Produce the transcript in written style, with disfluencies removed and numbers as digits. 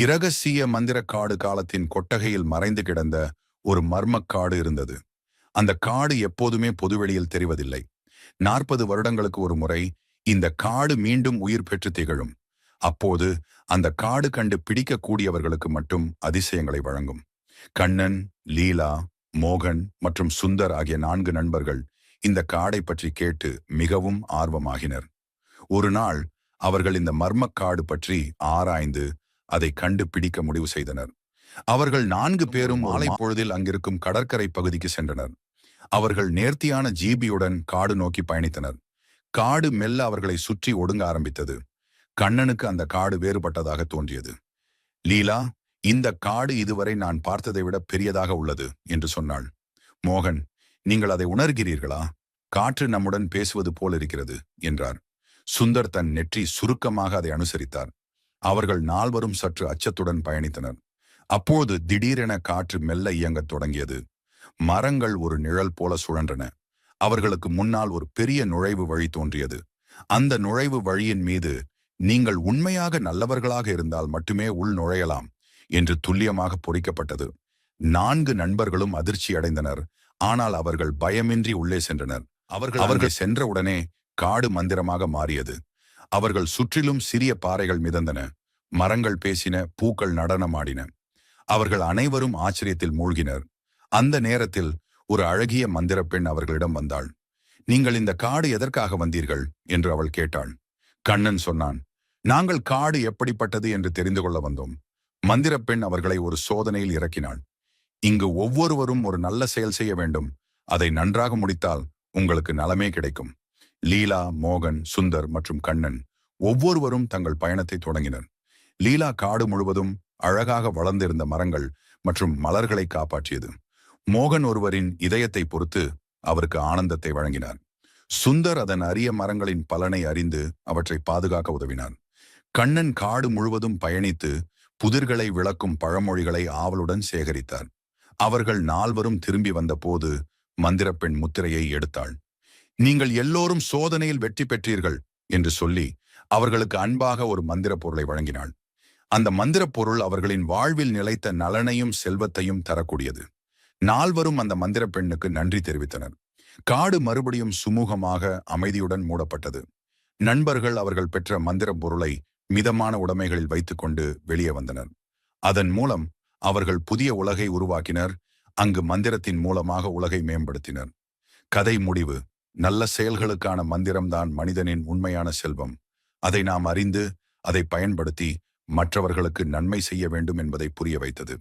இரகசிய மந்திரக்காடு காலத்தின் கொட்டகையில் மறைந்து கிடந்த ஒரு மர்மக்காடு இருந்தது. அந்த காடு எப்போதுமே பொதுவெளியில் தெரிவதில்லை. 40 வருடங்களுக்கு ஒரு முறை இந்த காடு மீண்டும் உயிர் பெற்று திகழும். அப்போது அந்த காடு கண்டு பிடிக்கக்கூடியவர்களுக்கு மட்டும் அதிசயங்களை வழங்கும். கண்ணன், லீலா, மோகன் மற்றும் சுந்தர் ஆகிய 4 நண்பர்கள் இந்த காடை பற்றி கேட்டு மிகவும் ஆர்வமாகினர். ஒரு நாள் அவர்கள் இந்த மர்மக்காடு பற்றி ஆராய்ந்து அதை கண்டு பிடிக்க முடிவு செய்தனர். அவர்கள் 4 பேரும் மாலை பொழுதில் அங்கிருக்கும் கடற்கரை பகுதிக்கு சென்றனர். அவர்கள் நேர்த்தியான ஜீபியுடன் காடு நோக்கி பயணித்தனர். காடு மெல்ல அவர்களை சுற்றி ஒடுங்க ஆரம்பித்தது. கண்ணனுக்கு அந்த காடு வேறுபட்டதாக தோன்றியது. லீலா, இந்த காடு இதுவரை நான் பார்த்ததை விட பெரியதாக உள்ளது என்று சொன்னாள். மோகன், நீங்கள் அதை உணர்கிறீர்களா? காற்று நம்முடன் பேசுவது போல் இருக்கிறது என்றார். சுந்தர் தன் நெற்றி சுருக்கமாக அதை அனுசரித்தார். அவர்கள் 4வரும் சற்று அச்சத்துடன் பயணித்தனர். அப்போது திடீரென காற்று மெல்ல இயங்கத் தொடங்கியது. மரங்கள் ஒரு நிழல் போல சுழன்றன. அவர்களுக்கு முன்னால் ஒரு பெரிய நுழைவு வழி தோன்றியது. அந்த நுழைவு வழியின் மீது, நீங்கள் உண்மையாக நல்லவர்களாக இருந்தால் மட்டுமே உள் நுழையலாம் என்று துல்லியமாக பொறிக்கப்பட்டது. 4 நண்பர்களும் அதிர்ச்சி அடைந்தனர். ஆனால் அவர்கள் பயமின்றி உள்ளே சென்றனர். அவர்கள் சென்றவுடனே காடு மந்திரமாக மாறியது. அவர்கள் சுற்றிலும் சிறிய பாறைகள் மிதந்தன. மரங்கள் பேசின, பூக்கள் நடனமாடின. அவர்கள் அனைவரும் ஆச்சரியத்தில் மூழ்கினர். அந்த நேரத்தில் ஒரு அழகிய மந்திர பெண் அவர்களிடம் வந்தாள். நீங்கள் இந்த காடு எதற்காக வந்தீர்கள் என்று அவள் கேட்டாள். கண்ணன் சொன்னான், நாங்கள் காடு எப்படிப்பட்டது என்று தெரிந்து கொள்ள வந்தோம். மந்திர பெண் அவர்களை ஒரு சோதனையில் இறக்கினாள். இங்கு ஒவ்வொருவரும் ஒரு நல்ல செயல் செய்ய வேண்டும். அதை நன்றாக முடித்தால் உங்களுக்கு நலமே கிடைக்கும். லீலா, மோகன், சுந்தர் மற்றும் கண்ணன் ஒவ்வொருவரும் தங்கள் பயணத்தை தொடங்கினர். லீலா காடு முழுவதும் அழகாக வளர்ந்திருந்த மரங்கள் மற்றும் மலர்களை காப்பாற்றியது. மோகன் ஒருவரின் இதயத்தை பொறுத்து அவருக்கு ஆனந்தத்தை வழங்கினார். சுந்தர் அதன் அரிய மரங்களின் பலனை அறிந்து அவற்றை பாதுகாக்க உதவினார். கண்ணன் காடு முழுவதும் பயணித்து புதிர்களை விளக்கும் பழமொழிகளை ஆவலுடன் சேகரித்தார். அவர்கள் 4வரும் திரும்பி வந்த போது மந்திரப்பெண் முத்திரையை எடுத்தாள். நீங்கள் எல்லோரும் சோதனையில் வெற்றி பெற்றீர்கள் என்று சொல்லி அவர்களுக்கு அன்பாக ஒரு மந்திர பொருளை வழங்கினாள். அந்த மந்திர பொருள் அவர்களின் வாழ்வில் நிலைத்த நலனையும் செல்வத்தையும் தரக்கூடியது. 4வரும் அந்த மந்திர பெண்ணுக்கு நன்றி தெரிவித்தனர். காடு மறுபடியும் சுமூகமாக அமைதியுடன் மூடப்பட்டது. நண்பர்கள் அவர்கள் பெற்ற மந்திர பொருளை மிதமான உடைமைகளில் வைத்துக்கொண்டு வெளியே வந்தனர். அதன் மூலம் அவர்கள் புதிய உலகை உருவாக்கினர். அங்கு மந்திரத்தின் மூலமாக உலகை மேம்படுத்தினர். கதை முடிவு. நல்ல செயல்களுக்கான மந்திரம்தான் மனிதனின் உண்மையான செல்வம். அதை நாம் அறிந்து அதை பயன்படுத்தி மற்றவர்களுக்கு நன்மை செய்ய வேண்டும் என்பதை புரிய வைத்தது.